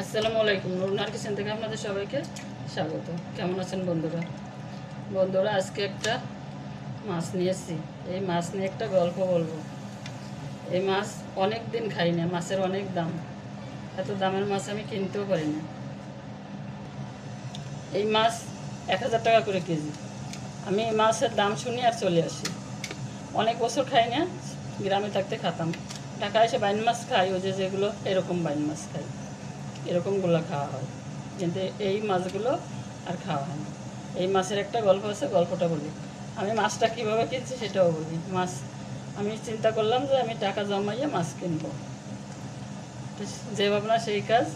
আসসালামু আলাইকুম। নুরনার কিচেন থেকে আপনাদের সবাইকে স্বাগত। কেমন আছেন বন্ধুরা? বন্ধুরা, আজকে একটা মাছ নিয়েছি। এই মাছ নিয়ে একটা গল্প বলবো। এই মাছ অনেক দিন খাই না, মাছের অনেক দাম। এত দামের মাছ আমি কিনতেও পারি না। এই মাছ 1000 টাকা করে কেজি। আমি এই মাছের দাম শুনি আর চলে আসি। অনেক বছর খাই না, গ্রামে থাকতে খাতাম। ঢাকায় এসে বাইন মাছ খাই, ওই যেগুলো এরকম বাইন মাছ খাই, এরকমগুলো খাওয়া হয়। কিন্তু এই মাছগুলো আর খাওয়া হয় না। এই মাছের একটা গল্প আছে, গল্পটা বলি। আমি মাছটা কীভাবে কিনছি সেটাও বলি। আমি চিন্তা করলাম যে আমি টাকা জমাইয়ে মাছ কিনবো। যে ভাবনা সেই কাজ।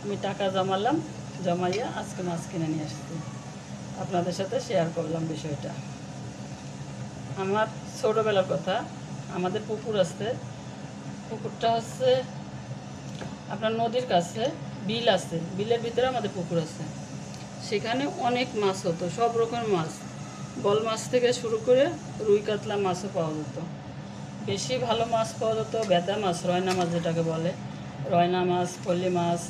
আমি টাকা জমালাম, জমাইয়া আজকে মাছ কিনে নিয়ে আসছি। আপনাদের সাথে শেয়ার করলাম বিষয়টা। আমার ছোটোবেলার কথা। আমাদের পুকুর আছে। পুকুরটা হচ্ছে আপনার নদীর কাছে। বিল আছে, বিলের ভিতরে আমাদের পুকুর আছে। সেখানে অনেক মাছ হতো, সব রকমের মাছ। বল মাছ থেকে শুরু করে রুই কাতলা মাছও পাওয়া যেত। বেশি ভালো মাছ পাওয়া যেত বেদা মাছ, রয়না মাছ যেটাকে বলে। রয়না মাছ, পল্লি মাছ,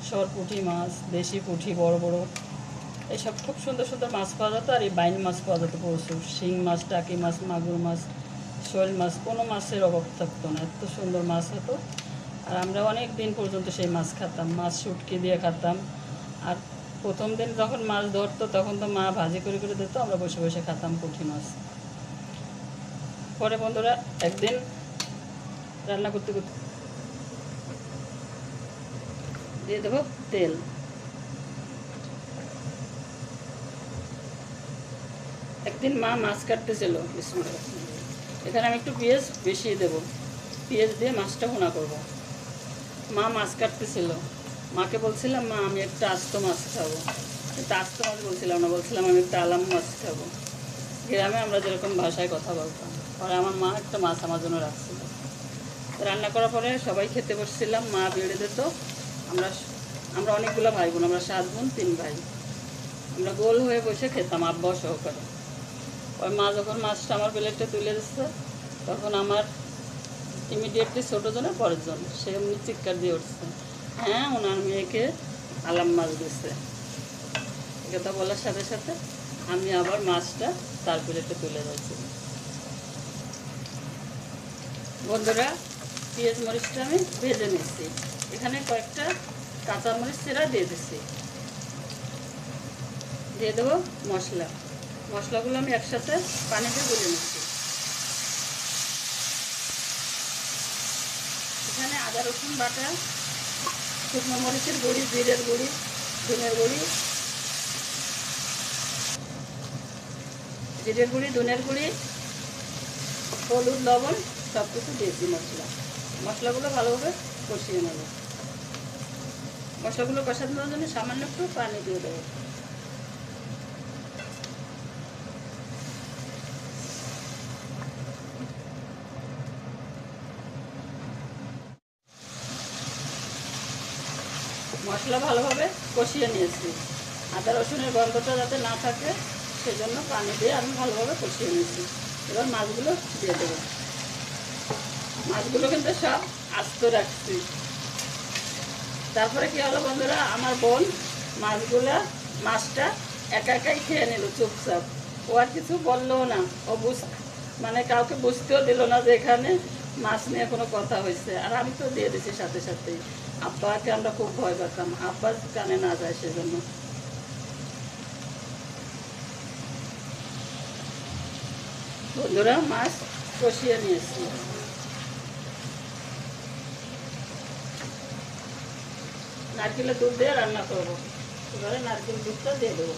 সরপুঁটি মাছ, দেশি পুঁটি বড় বড়, এইসব খুব সুন্দর সুন্দর মাছ পাওয়া যেত। আর এই বাইন মাছ পাওয়া যেত প্রচুর। শিং মাছ, টাকি মাছ, মাগুর মাছ, শোল মাছ, কোনো মাছের অভাব থাকতো না, এত সুন্দর মাছ হতো। আর আমরা অনেক দিন পর্যন্ত সেই মাছ খেতাম। মাছ শুটকি দিয়ে খেতাম। আর প্রথম দিন যখন মাছ ধরতো তখন তো মা ভাজি করে করে দিত, আমরা বসে বসে খেতাম পুঁটি মাছ। পরে বন্ধুরা একদিন রান্না করতে করতে দিয়ে দেবো তেল। একদিন মা মাছ কাটতেছিল, এখানে আমি একটু পেঁয়াজ বেশি দেবো। পেঁয়াজ দিয়ে মাছটা ভুনা করব। মা মাছ কাটতেছিল। মাকে বলছিলাম, মা আমি একটা আস্ত মাছ খাবো। একটা আস্ত মাছ বলছিলাম না, বলছিলাম আমি একটা আলাম মাছ খাবো। গ্রামে আমরা যেরকম ভাষায় কথা বলতাম। পরে আমার মা একটা মাছ আমার জন্য রাখছিল। রান্না করার পরে সবাই খেতে বসছিলাম, মা বেড়ে দিত। আমরা আমরা অনেকগুলো ভাই বোন, আমরা 7 বোন 3 ভাই। আমরা গোল হয়ে বসে খেতাম আব্বা সহকারে। ওই মা যখন মাছটা আমার প্লেটে তুলে দিচ্ছে, তখন আমার ইমিডিয়েটলি ছোটো জনের পরের জন সে এমনি চিৎকার দিয়ে উঠছে, হ্যাঁ ওনার মেয়েকে আলাম মাছ দিচ্ছে। কথা বলার সাথে সাথে আমি আবার মাছটা তার প্লেটে তুলে দিচ্ছি। বন্ধুরা, পেঁয়াজ মরিচটা আমি ভেজে নিচ্ছি। এখানে কয়েকটা কাঁচা মরিচ চেরা দিয়ে দিচ্ছি। দিয়ে দেবো মশলা। মশলাগুলো আমি একসাথে পানিতে গুলে নিচ্ছি। এখানে আদা রসুন বাটা, শুকনো মরিচের গুঁড়ি, জিরের গুঁড়ি, ধনের গুঁড়ি, ধনের গুঁড়ি, হলুদ, লবণ সব কিছু দিয়েছি। মশলাগুলো ভালোভাবে কষিয়ে নেব। মশলাগুলো কষানোর জন্য সামান্য একটু পানি দিয়ে দেবো। মশলা ভালোভাবে কষিয়ে নিয়েছি। আদা রসুনের গন্ধটা যাতে না থাকে সেজন্য পানি দিয়ে আমি ভালোভাবে কষিয়ে নিয়েছি। এবার মাছগুলো দিয়ে দেবো। মাছগুলো কিন্তু সব আস্ত রাখছি। তারপরে কি হলো বন্ধুরা, আমার বোন মাছটা একা একাই খেয়ে নিল চুপচাপ। ও আর কিছু বললেও না। ও মানে কাউকে বুঝতেও দিল না যে এখানে মাছ নিয়ে কোনো কথা হয়েছে। আর আমি তো দিয়ে দিছি সাথে সাথেই। আব্বাকে আমরা খুব ভয় পেতাম, আব্বা কানে না যায় সেজন্য। বন্ধুরা, মাছ কষিয়ে নিয়েছি। নারকেলের দুধ দিয়ে রান্না করবো। এবারে নারকেল দুধটা দিয়ে দেবো।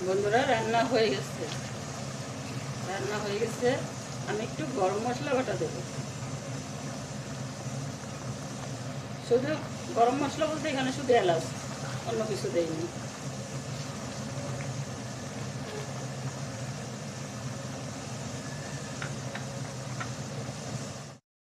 বন্ধুরা, রান্না হয়ে গেছে। রান্না হয়ে গেছে। আমি একটু গরম মশলা বাটা দেবো। শুধু গরম মশলা বলতে এখানে শুধু এলাচ, অন্য কিছু দেইনি।